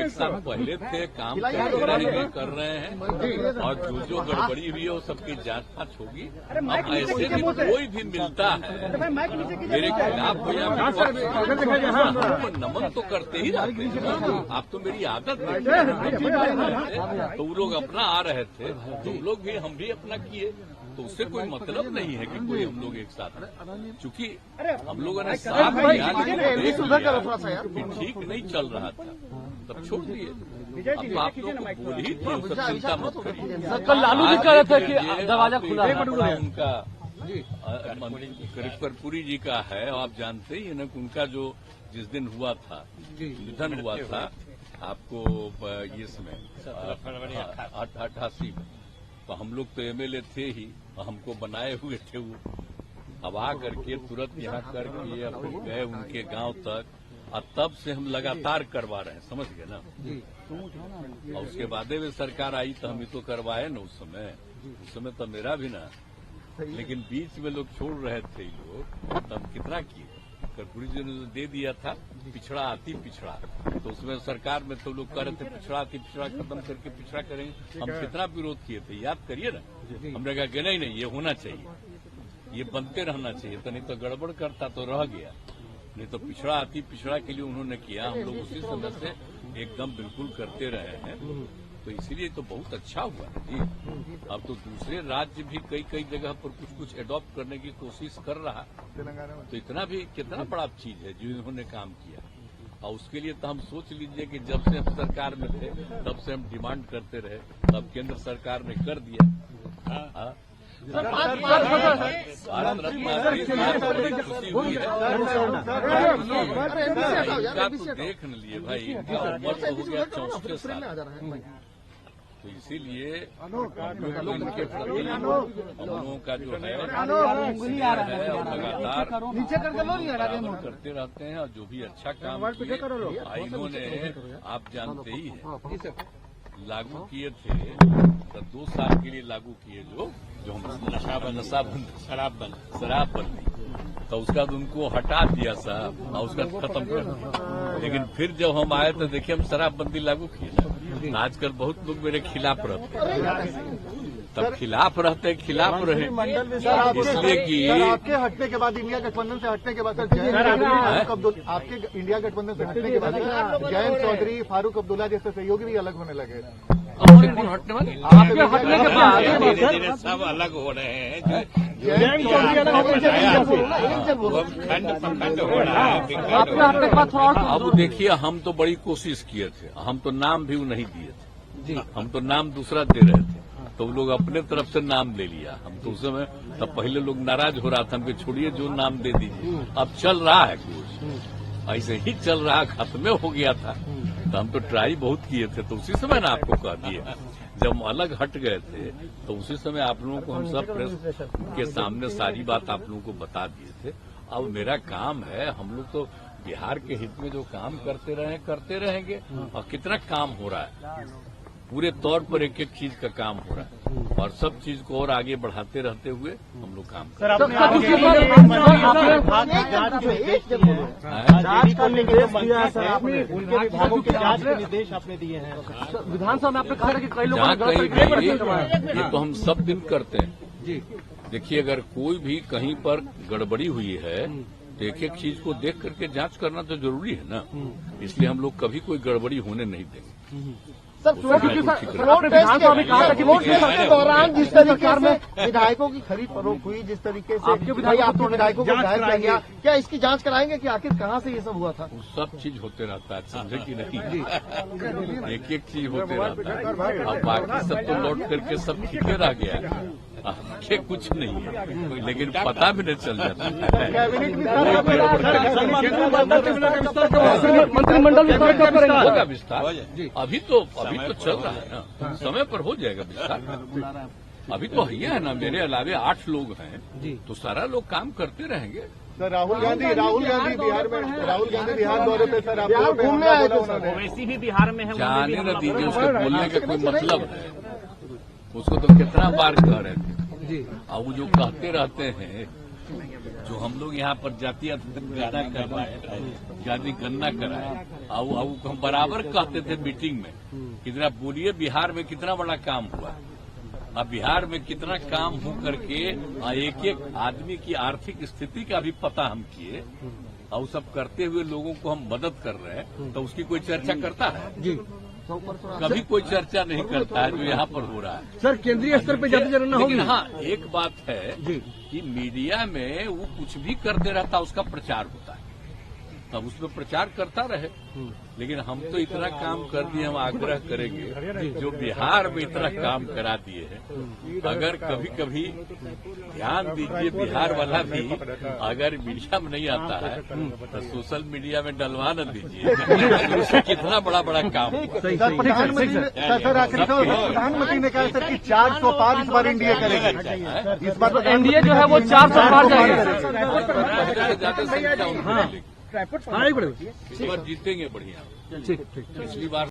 एक साथ पहले थे, काम कर रहे हैं, और जो गड़बड़ी हुई है वो सबकी जांच फांच होगी। अब ऐसे भी कोई भी मिलता है मेरे खिलाफ हो या नमन तो करते ही रहते हैं। आप तो मेरी आदत है, तो वो लोग अपना आ रहे थे, तो वो लोग भी हम भी अपना किए, तो उससे कोई मतलब नहीं है कि कोई हम लोग एक साथ हैं। चूंकि हम लोगों ने साफ ठीक नहीं चल रहा था, तब छोड़ दिए। अब आप लोग को बोल ही थी, उससे चिंता मत करिए। कल लालू जी कह रहे थे कि दरवाजा खुला है, उनका कर्पूरी जी का है, और आप जानते ही है ना कि उनका जो जिस दिन हुआ था, निधन हुआ था आपको ये समय 88 में, तो हम लोग तो एमएलए थे ही, हमको बनाए हुए थे वो। अब आ करके तुरंत यहाँ करके अपने गए उनके गांव तक, और तब से हम लगातार करवा रहे हैं, समझ गए ना। और उसके बाद में सरकार आई तो हम ही तो करवाए ना उस समय तो मेरा भी ना, लेकिन बीच में लोग छोड़ रहे थे लोग, तब कितना किए। कर्पूरी जी ने दे दिया था पिछड़ा अति पिछड़ा, तो उसमें सरकार में तो लोग कह रहे थे पिछड़ा अति पिछड़ा खत्म करके पिछड़ा करेंगे। हम कितना विरोध किए थे, याद करिए ना। हमने कहा कि नहीं ये होना चाहिए, ये बनते रहना चाहिए, तो नहीं तो गड़बड़ करता तो रह गया, नहीं तो पिछड़ा अति पिछड़ा के लिए उन्होंने किया। हम लोग उसी समय से एकदम बिल्कुल करते रहे हैं, तो इसीलिए तो बहुत अच्छा हुआ है जी। अब तो दूसरे राज्य भी कई जगह पर कुछ एडॉप्ट करने की कोशिश कर रहा, तो इतना भी कितना बड़ा चीज है जो इन्होंने काम किया। और उसके लिए तो हम सोच लीजिए कि जब से हम सरकार में थे तब से हम डिमांड करते रहे, तब केंद्र सरकार ने कर दिया। भारत रत्न खुशी हुई है, तो देख न लिए भाई, इनका उम्र तो हो गया 64 साल, तो इसीलिए इनके प्रति हम लोगों का जो है लगातार करते रहते हैं, और जो भी अच्छा काम किए इन्होंने आप जानते ही हैं लागू किए थे, तो 2 साल के लिए लागू किए जो हम शराबबंदी, तो उसका उनको हटा दिया साहब, और उसका खत्म कर दिया। लेकिन फिर जब हम आए तो देखिए हम शराबबंदी लागू किए ना। आजकल बहुत लोग मेरे खिलाफ रहते हैं, तब खिलाफ रहे, इसलिए कि आपके हटने के बाद, इंडिया गठबंधन से हटने के बाद, आपके इंडिया गठबंधन से हटने के बाद जयंत चौधरी, फारूक अब्दुल्ला जैसे सहयोगी भी अलग होने लगे। कौन हटने वाले? आपके हटने के बाद धीरे सब अलग हो रहे हैं, अब देखिए हम तो बड़ी कोशिश किए थे, हम तो नाम भी नहीं दिए थे, हम तो नाम दूसरा दे रहे थे, तो लोग अपने तरफ से नाम ले लिया। हम तो उस समय तब पहले लोग नाराज हो रहा था, हमको छोड़िए जो नाम दे दीजिए। अब चल रहा है कुछ ऐसे ही चल रहा, खत्म हो गया था, तो हम तो ट्राई बहुत किए थे, तो उसी समय ना आपको कह दिए, जब हम अलग हट गए थे तो उसी समय आप लोगों को हम सब प्रेस के सामने सारी बात आप लोगों को बता दिए थे। अब मेरा काम है, हम लोग तो बिहार के हित में जो काम करते रहेंगे, और कितना काम हो रहा है, पूरे तौर पर एक एक चीज का काम हो रहा है, और सब चीज को और आगे बढ़ाते रहते हुए हम लोग काम कर रहे हैं। निर्देश आपने दिए हैं विधानसभा में, आपने कहा कि कई लोग ये तो हम सब दिन करते हैं जी। देखिए अगर कोई भी कहीं पर गड़बड़ी हुई है तो एक एक चीज को देख करके जांच करना तो जरूरी है ना, इसलिए हम लोग कभी कोई गड़बड़ी होने नहीं देंगे। सर, विधानसभा में कहा था कि वोट के दौरान जिस तरीके में विधायकों की खरीद फरोख्त हुई, जिस तरीके से आपके विधायकों को घायल किया गया, क्या इसकी जांच कराएंगे कि आखिर कहां से ये सब हुआ था? सब चीज होते रहता है, समझे कि नहीं, एक एक चीज होते रहता है। अब बाकी सब तो लौट करके सब ठीके रह गया, के कुछ नहीं है, लेकिन पता भी नहीं चल जाता। मंत्रिमंडल होगा विस्तार, अभी तो चल रहा है ना, समय पर हो जाएगा विस्तार। अभी तो है ना, मेरे अलावे 8 लोग हैं, तो सारा लोग काम करते रहेंगे। सर राहुल गांधी बिहार में, राहुल गांधी बिहार दौरे पे सर आप घूमने आए थे, सर ओवैसी भी बिहार में है, जाने न दीजिए, उसको बोलने का कोई मतलब है, उसको तो कितना बार कह रहे थे, और वो जो कहते रहते हैं जो हम लोग यहाँ पर जातीय गणना करवाए, जनगणना कराए, और हम बराबर कहते थे मीटिंग में, कितना बोलिए बिहार में कितना बड़ा काम हुआ। अब बिहार में कितना काम हो करके एक एक आदमी की आर्थिक स्थिति का भी पता हम किए, और सब करते हुए लोगों को हम मदद कर रहे हैं, तो उसकी कोई चर्चा करता है? जी कभी कोई चर्चा नहीं करता है जो यहाँ पर हो रहा है। सर, केंद्रीय स्तर पे ज्यादा जनगणना होगी। लेकिन हाँ, एक बात है जी कि मीडिया में वो कुछ भी करते रहता, उसका प्रचार होता है, तब उसमें प्रचार करता रहे। लेकिन हम तो इतना काम कर दिए, हम आग्रह करेंगे जो बिहार में इतना काम करा दिए हैं, अगर कभी कभी ध्यान दीजिए, बिहार वाला भी अगर मीडिया में नहीं आता है तो सोशल मीडिया में डलवा न दीजिए, उससे कितना बड़ा बड़ा काम हुआ। प्रधानमंत्री ने कहा सर कि 400 पार इस बार एनडीए करेगी। इस बार एनडीए जो है वो 400 पार जाएगी। ज्यादा संख्या उनको मिलेगी। इस बार जीतेंगे बढ़िया। पिछली बार